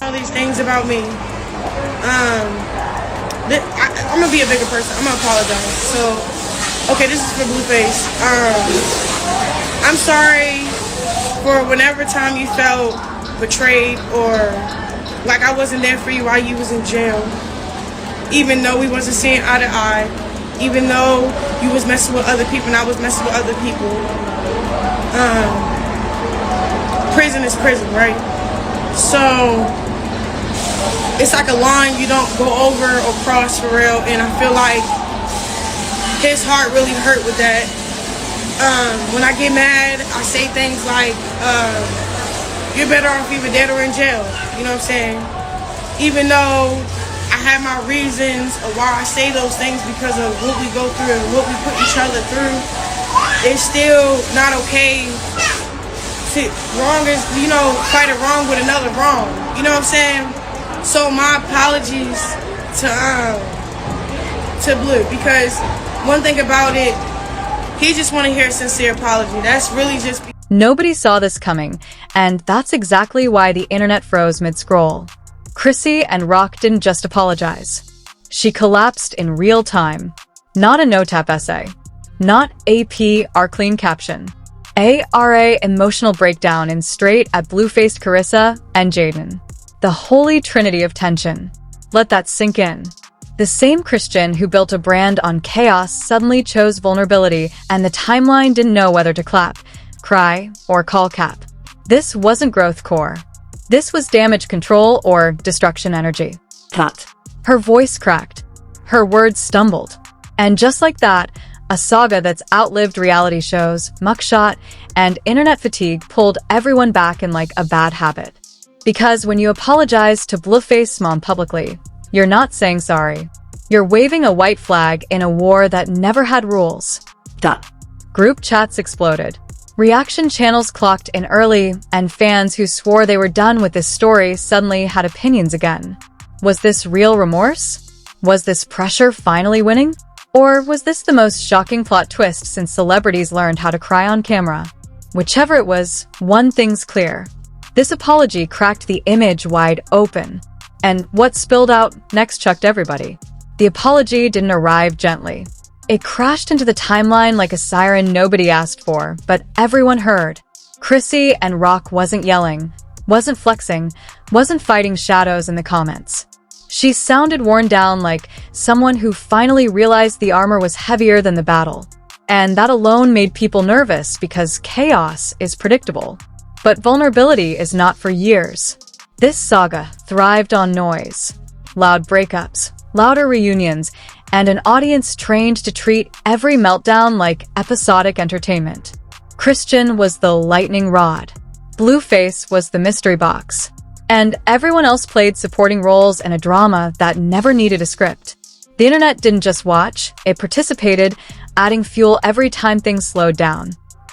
all these things about me. I'm gonna be a bigger person. I'm gonna apologize. So, okay, this is for Blueface. I'm sorry for whenever time you felt betrayed or like I wasn't there for you while you was in jail. Even though we wasn't seeing eye to eye, even though you was messing with other people and I was messing with other people. Prison is prison, right? So it's like a line you don't go over or cross for real, and I feel like his heart really hurt with that. When I get mad, I say things like, you're better off either dead or in jail. You know what I'm saying? Even though I have my reasons of why I say those things because of what we go through and what we put each other through, it's still not okay to fight a wrong with another wrong. You know what I'm saying? So my apologies to Blue, because one thing about it, he just want to hear a sincere apology. That's really just... Nobody saw this coming, and that's exactly why the internet froze mid-scroll. Chrisean Rock didn't just apologize. She collapsed in real time. Not a no-tap essay. Not AP clean caption. ARA emotional breakdown in straight at Blueface Karlissa and Jaidyn. The holy trinity of tension. Let that sink in. The same Christian who built a brand on chaos suddenly chose vulnerability, and the timeline didn't know whether to clap, cry, or call cap. This wasn't growth core. This was damage control or destruction energy. That. Her voice cracked. Her words stumbled. And just like that, a saga that's outlived reality shows, mugshot, and internet fatigue pulled everyone back in like a bad habit. Because when you apologize to Blueface mom publicly, you're not saying sorry. You're waving a white flag in a war that never had rules. Group chats exploded. Reaction channels clocked in early, and fans who swore they were done with this story suddenly had opinions again. Was this real remorse? Was this pressure finally winning? Or was this the most shocking plot twist since celebrities learned how to cry on camera? Whichever it was, one thing's clear. This apology cracked the image wide open. And what spilled out next chucked everybody. The apology didn't arrive gently. It crashed into the timeline like a siren nobody asked for, but everyone heard. Chrisean Rock wasn't yelling, wasn't flexing, wasn't fighting shadows in the comments. She sounded worn down, like someone who finally realized the armor was heavier than the battle. And that alone made people nervous because chaos is predictable. But vulnerability is not for years. This saga thrived on noise. Loud breakups, louder reunions, and an audience trained to treat every meltdown like episodic entertainment. Christian was the lightning rod. Blueface was the mystery box. And everyone else played supporting roles in a drama that never needed a script. The internet didn't just watch, it participated, adding fuel every time things slowed down.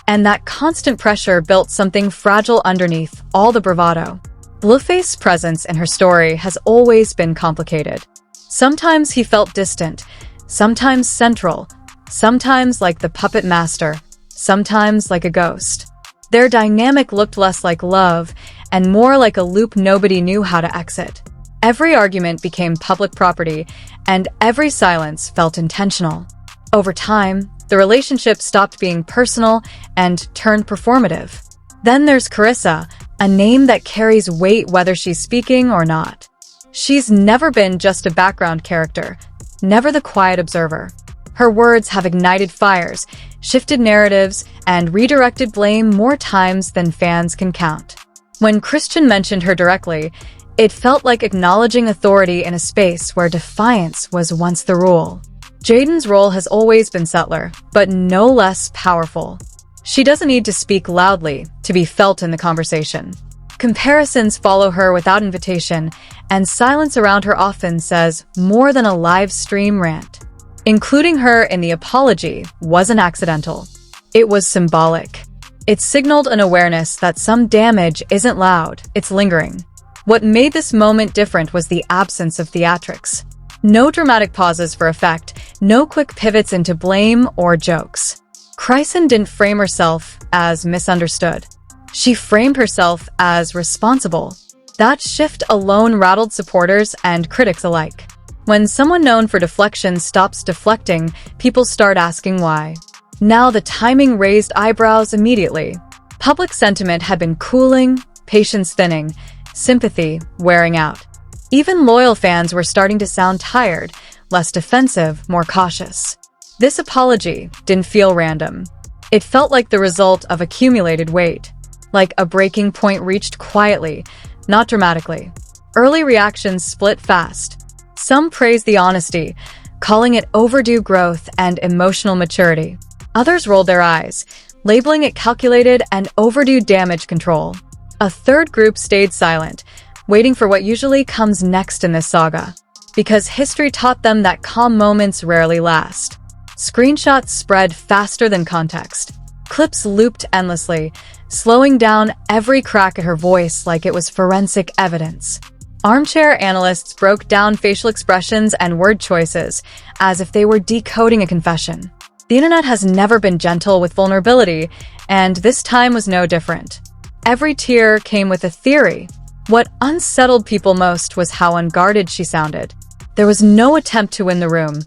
And that constant pressure built something fragile underneath all the bravado. Blueface's presence in her story has always been complicated. Sometimes he felt distant, sometimes central, sometimes like the puppet master, sometimes like a ghost. Their dynamic looked less like love and more like a loop nobody knew how to exit. Every argument became public property, and every silence felt intentional. Over time, the relationship stopped being personal and turned performative. Then there's Karlissa, a name that carries weight whether she's speaking or not. She's never been just a background character, never the quiet observer. Her words have ignited fires, shifted narratives, and redirected blame more times than fans can count. When Christian mentioned her directly, it felt like acknowledging authority in a space where defiance was once the rule. Jaidyn's role has always been subtler, but no less powerful. She doesn't need to speak loudly to be felt in the conversation. Comparisons follow her without invitation, and silence around her often says more than a live stream rant. Including her in the apology wasn't accidental. It was symbolic. It signaled an awareness that some damage isn't loud, it's lingering. What made this moment different was the absence of theatrics. No dramatic pauses for effect, no quick pivots into blame or jokes. Chrisean didn't frame herself as misunderstood. She framed herself as responsible. That shift alone rattled supporters and critics alike. When someone known for deflection stops deflecting, people start asking why. Now the timing raised eyebrows immediately. Public sentiment had been cooling, patience thinning, sympathy wearing out. Even loyal fans were starting to sound tired, less defensive, more cautious. This apology didn't feel random. It felt like the result of accumulated weight, like a breaking point reached quietly, not dramatically. Early reactions split fast. Some praised the honesty, calling it overdue growth and emotional maturity. Others rolled their eyes, labeling it calculated and overdue damage control. A third group stayed silent, waiting for what usually comes next in this saga. Because history taught them that calm moments rarely last. Screenshots spread faster than context. Clips looped endlessly, slowing down every crack in her voice like it was forensic evidence. Armchair analysts broke down facial expressions and word choices, as if they were decoding a confession. The internet has never been gentle with vulnerability, and this time was no different. Every tear came with a theory. What unsettled people most was how unguarded she sounded. There was no attempt to win the room,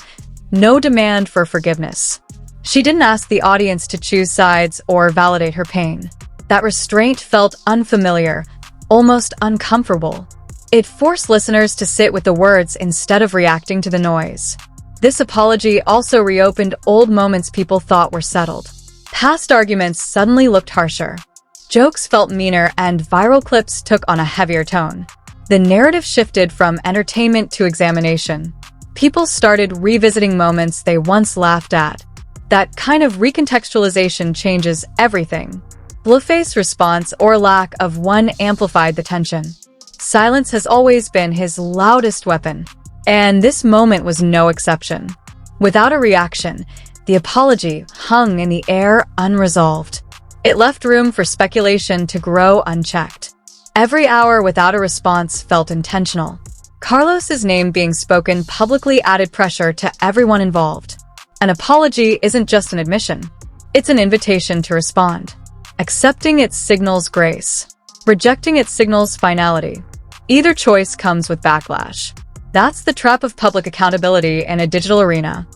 no demand for forgiveness. She didn't ask the audience to choose sides or validate her pain. That restraint felt unfamiliar, almost uncomfortable. It forced listeners to sit with the words instead of reacting to the noise. This apology also reopened old moments people thought were settled. Past arguments suddenly looked harsher. Jokes felt meaner and viral clips took on a heavier tone. The narrative shifted from entertainment to examination. People started revisiting moments they once laughed at. That kind of recontextualization changes everything. Blueface's response or lack of one amplified the tension. Silence has always been his loudest weapon, and this moment was no exception. Without a reaction, the apology hung in the air unresolved. It left room for speculation to grow unchecked. Every hour without a response felt intentional. Carlos's name being spoken publicly added pressure to everyone involved. An apology isn't just an admission. It's an invitation to respond. Accepting it signals grace. Rejecting it signals finality. Either choice comes with backlash. That's the trap of public accountability in a digital arena.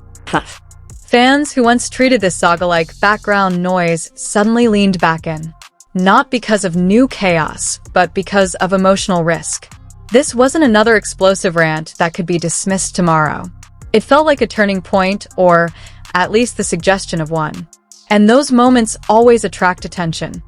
Fans who once treated this saga like background noise suddenly leaned back in. Not because of new chaos, but because of emotional risk. This wasn't another explosive rant that could be dismissed tomorrow. It felt like a turning point, or at least the suggestion of one. And those moments always attract attention.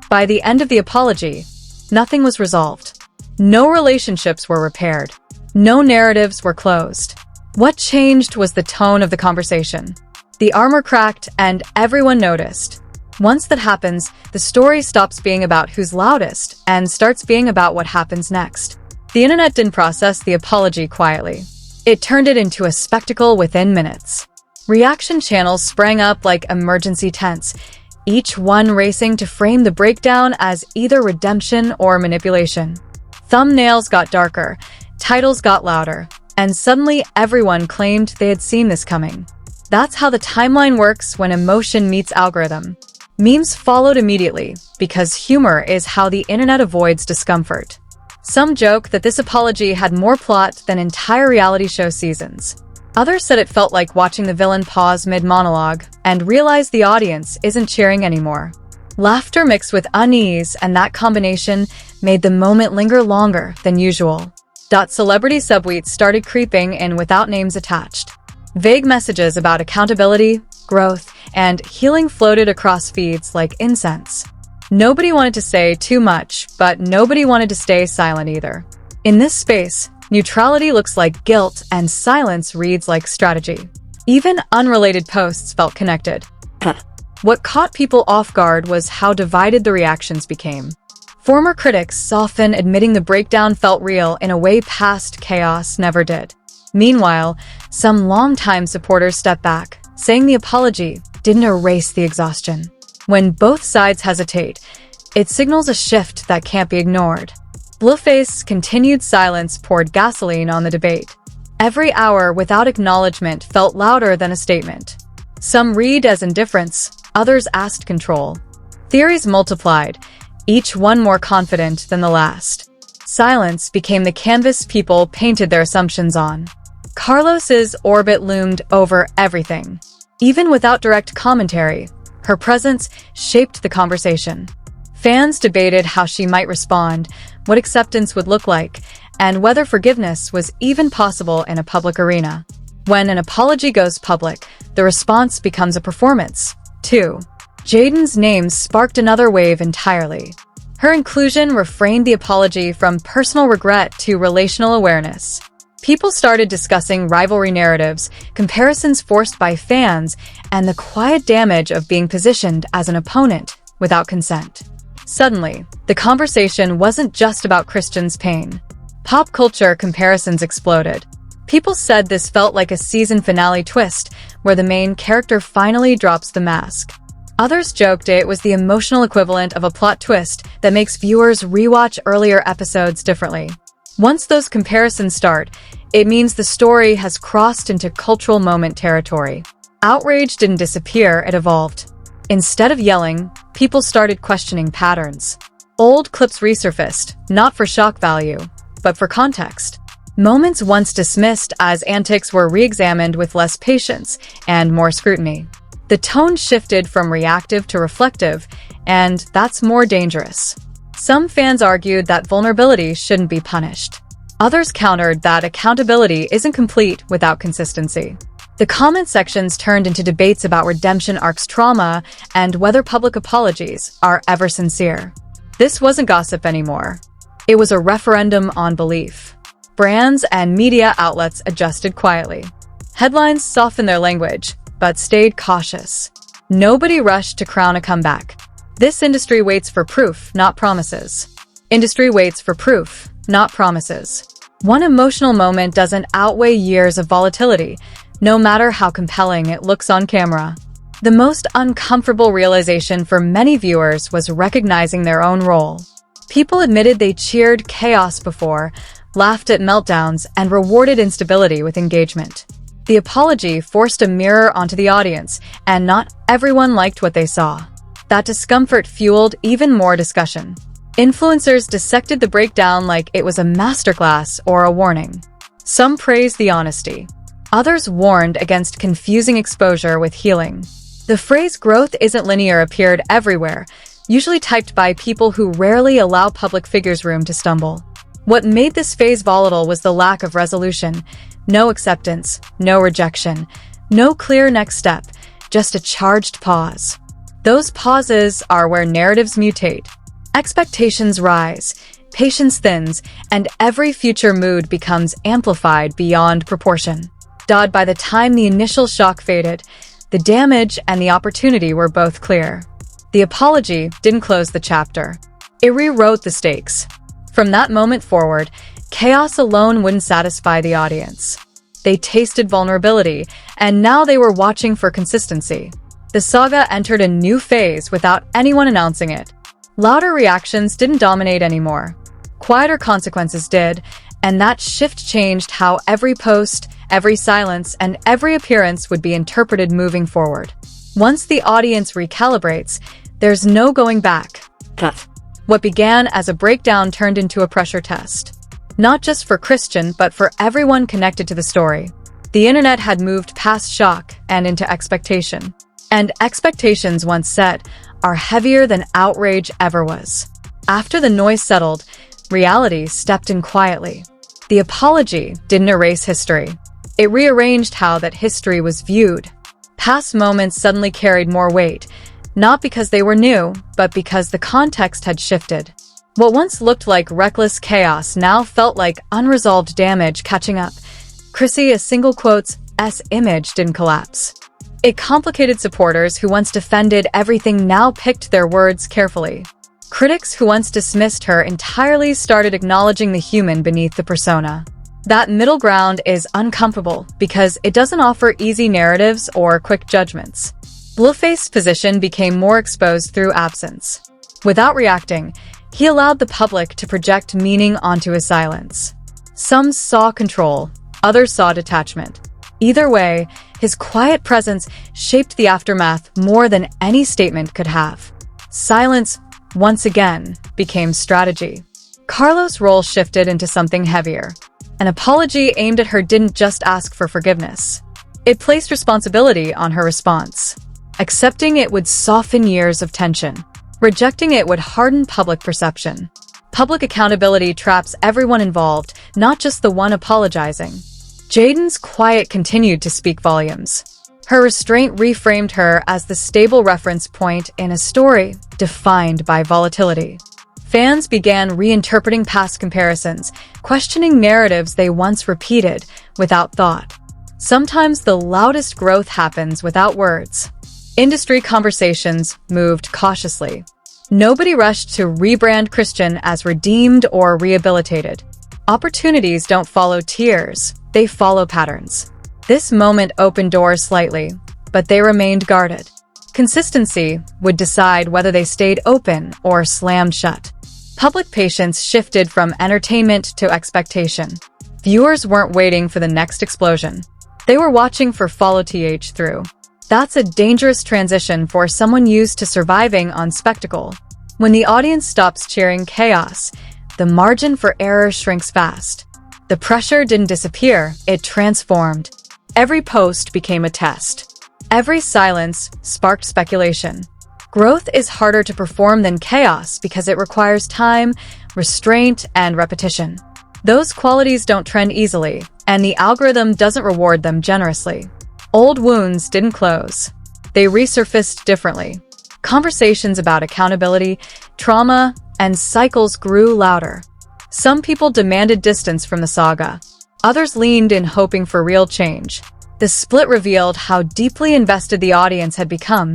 By the end of the apology, nothing was resolved. No relationships were repaired. No narratives were closed. What changed was the tone of the conversation. The armor cracked and everyone noticed. Once that happens, the story stops being about who's loudest and starts being about what happens next. The internet didn't process the apology quietly. It turned it into a spectacle within minutes. Reaction channels sprang up like emergency tents, each one racing to frame the breakdown as either redemption or manipulation. Thumbnails got darker, titles got louder, and suddenly everyone claimed they had seen this coming. That's how the timeline works when emotion meets algorithm. Memes followed immediately, because humor is how the internet avoids discomfort. Some joke that this apology had more plot than entire reality show seasons. Others said it felt like watching the villain pause mid-monologue and realize the audience isn't cheering anymore. Laughter mixed with unease, and that combination made the moment linger longer than usual. Celebrity subtweets started creeping in without names attached. Vague messages about accountability, growth, and healing floated across feeds like incense. Nobody wanted to say too much, but nobody wanted to stay silent either. In this space, neutrality looks like guilt and silence reads like strategy. Even unrelated posts felt connected. What caught people off guard was how divided the reactions became. Former critics often admitting the breakdown felt real in a way past chaos never did. Meanwhile, some longtime supporters stepped back, saying the apology didn't erase the exhaustion. When both sides hesitate, it signals a shift that can't be ignored. Blueface's continued silence poured gasoline on the debate. Every hour without acknowledgement felt louder than a statement. Some read as indifference, others asked control. Theories multiplied, each one more confident than the last. Silence became the canvas people painted their assumptions on. Karliss's orbit loomed over everything. Even without direct commentary, her presence shaped the conversation. Fans debated how she might respond, what acceptance would look like, and whether forgiveness was even possible in a public arena. When an apology goes public, the response becomes a performance, too. Jaidyn's name sparked another wave entirely. Her inclusion refrained the apology from personal regret to relational awareness. People started discussing rivalry narratives, comparisons forced by fans, and the quiet damage of being positioned as an opponent without consent. Suddenly, the conversation wasn't just about Chrisean's pain. Pop culture comparisons exploded. People said this felt like a season finale twist, where the main character finally drops the mask. Others joked it was the emotional equivalent of a plot twist that makes viewers rewatch earlier episodes differently. Once those comparisons start, it means the story has crossed into cultural moment territory. Outrage didn't disappear, it evolved. Instead of yelling, people started questioning patterns. Old clips resurfaced, not for shock value, but for context. Moments once dismissed as antics were re-examined with less patience and more scrutiny. The tone shifted from reactive to reflective, and that's more dangerous. Some fans argued that vulnerability shouldn't be punished. Others countered that accountability isn't complete without consistency. The comment sections turned into debates about redemption arcs trauma and whether public apologies are ever sincere. This wasn't gossip anymore. It was a referendum on belief. Brands and media outlets adjusted quietly. Headlines softened their language, but stayed cautious. Nobody rushed to crown a comeback. This industry waits for proof, not promises. Industry waits for proof, not promises. One emotional moment doesn't outweigh years of volatility, no matter how compelling it looks on camera. The most uncomfortable realization for many viewers was recognizing their own role. People admitted they cheered chaos before, laughed at meltdowns, and rewarded instability with engagement. The apology forced a mirror onto the audience, and not everyone liked what they saw. That discomfort fueled even more discussion. Influencers dissected the breakdown like it was a masterclass or a warning. Some praised the honesty. Others warned against confusing exposure with healing. The phrase "growth isn't linear" appeared everywhere, usually typed by people who rarely allow public figures room to stumble. What made this phase volatile was the lack of resolution. No acceptance, no rejection, no clear next step, just a charged pause. Those pauses are where narratives mutate. Expectations rise, patience thins, and every future mood becomes amplified beyond proportion. By the time the initial shock faded, the damage and the opportunity were both clear. The apology didn't close the chapter. It rewrote the stakes. From that moment forward, chaos alone wouldn't satisfy the audience. They tasted vulnerability, and now they were watching for consistency. The saga entered a new phase without anyone announcing it. Louder reactions didn't dominate anymore. Quieter consequences did, and that shift changed how every post, every silence, and every appearance would be interpreted moving forward. Once the audience recalibrates, there's no going back. What began as a breakdown turned into a pressure test. Not just for Chrisean, but for everyone connected to the story. The internet had moved past shock and into expectation. And expectations, once set, are heavier than outrage ever was. After the noise settled, reality stepped in quietly. The apology didn't erase history. It rearranged how that history was viewed. Past moments suddenly carried more weight, not because they were new, but because the context had shifted. What once looked like reckless chaos now felt like unresolved damage catching up. Chrisean's single quote's image didn't collapse. It complicated. Supporters who once defended everything now picked their words carefully. Critics who once dismissed her entirely started acknowledging the human beneath the persona. That middle ground is uncomfortable because it doesn't offer easy narratives or quick judgments. Blueface's position became more exposed through absence. Without reacting, he allowed the public to project meaning onto his silence. Some saw control, others saw detachment. Either way, his quiet presence shaped the aftermath more than any statement could have. Silence, once again, became strategy. Carlos' role shifted into something heavier. An apology aimed at her didn't just ask for forgiveness. It placed responsibility on her response. Accepting it would soften years of tension. Rejecting it would harden public perception. Public accountability traps everyone involved, not just the one apologizing. Jaidyn's quiet continued to speak volumes. Her restraint reframed her as the stable reference point in a story defined by volatility. Fans began reinterpreting past comparisons, questioning narratives they once repeated without thought. Sometimes the loudest growth happens without words. Industry conversations moved cautiously. Nobody rushed to rebrand Chrisean as redeemed or rehabilitated. Opportunities don't follow tears, they follow patterns. This moment opened doors slightly, but they remained guarded. Consistency would decide whether they stayed open or slammed shut. Public patience shifted from entertainment to expectation. Viewers weren't waiting for the next explosion. They were watching for follow-th through. That's a dangerous transition for someone used to surviving on spectacle. When the audience stops cheering chaos, the margin for error shrinks fast. The pressure didn't disappear, it transformed. Every post became a test. Every silence sparked speculation. Growth is harder to perform than chaos because it requires time, restraint, and repetition. Those qualities don't trend easily, and the algorithm doesn't reward them generously. Old wounds didn't close. They resurfaced differently. Conversations about accountability, trauma, and cycles grew louder. Some people demanded distance from the saga. Others leaned in hoping for real change. The split revealed how deeply invested the audience had become,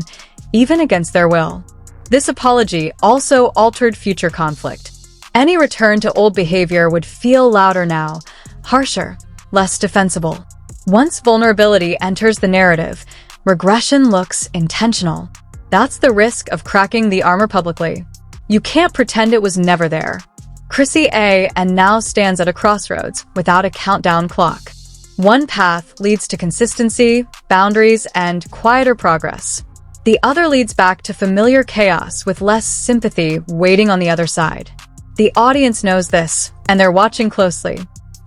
even against their will. This apology also altered future conflict. Any return to old behavior would feel louder now, harsher, less defensible. Once vulnerability enters the narrative, regression looks intentional. That's the risk of cracking the armor publicly. You can't pretend it was never there. Chrissy A and now stands at a crossroads without a countdown clock. One path leads to consistency, boundaries, and quieter progress. The other leads back to familiar chaos with less sympathy waiting on the other side. The audience knows this, and they're watching closely.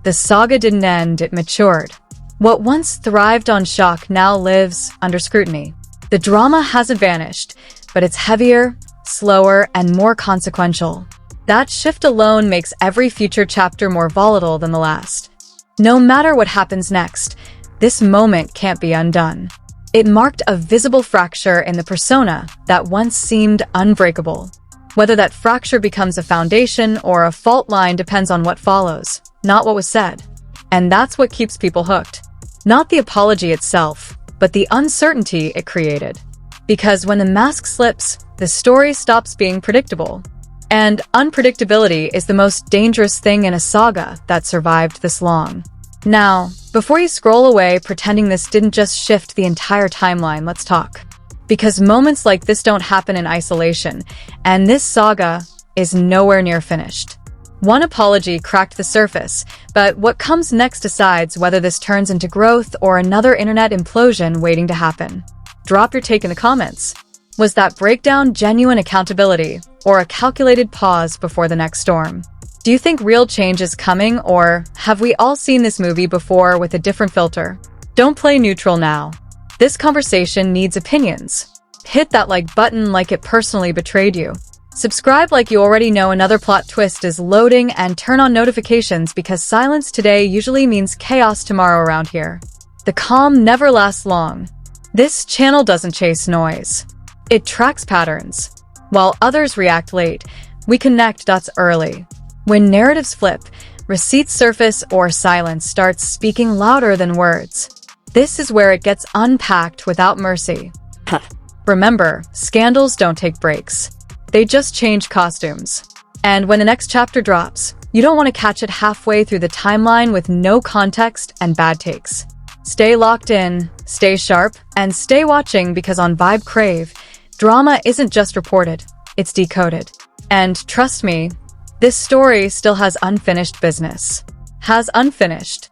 The saga didn't end, it matured. What once thrived on shock now lives under scrutiny. The drama hasn't vanished, but it's heavier, slower, and more consequential. That shift alone makes every future chapter more volatile than the last. No matter what happens next, this moment can't be undone. It marked a visible fracture in the persona that once seemed unbreakable. Whether that fracture becomes a foundation or a fault line depends on what follows, not what was said. And that's what keeps people hooked. Not the apology itself, but the uncertainty it created. Because when the mask slips, the story stops being predictable. And unpredictability is the most dangerous thing in a saga that survived this long. Now, before you scroll away pretending this didn't just shift the entire timeline, let's talk. Because moments like this don't happen in isolation, and this saga is nowhere near finished. One apology cracked the surface, but what comes next decides whether this turns into growth or another internet implosion waiting to happen. Drop your take in the comments. Was that breakdown genuine accountability, or a calculated pause before the next storm? Do you think real change is coming, or have we all seen this movie before with a different filter? Don't play neutral now. This conversation needs opinions. Hit that like button like it personally betrayed you. Subscribe like you already know another plot twist is loading, and turn on notifications because silence today usually means chaos tomorrow around here. The calm never lasts long. This channel doesn't chase noise. It tracks patterns. While others react late, we connect dots early. When narratives flip, receipts surface, or silence starts speaking louder than words. This is where it gets unpacked without mercy. Remember, scandals don't take breaks. They just change costumes. And when the next chapter drops, you don't want to catch it halfway through the timeline with no context and bad takes. Stay locked in, stay sharp, and stay watching, because on Vibe Crave, drama isn't just reported, it's decoded. And trust me, this story still has unfinished business. Has unfinished.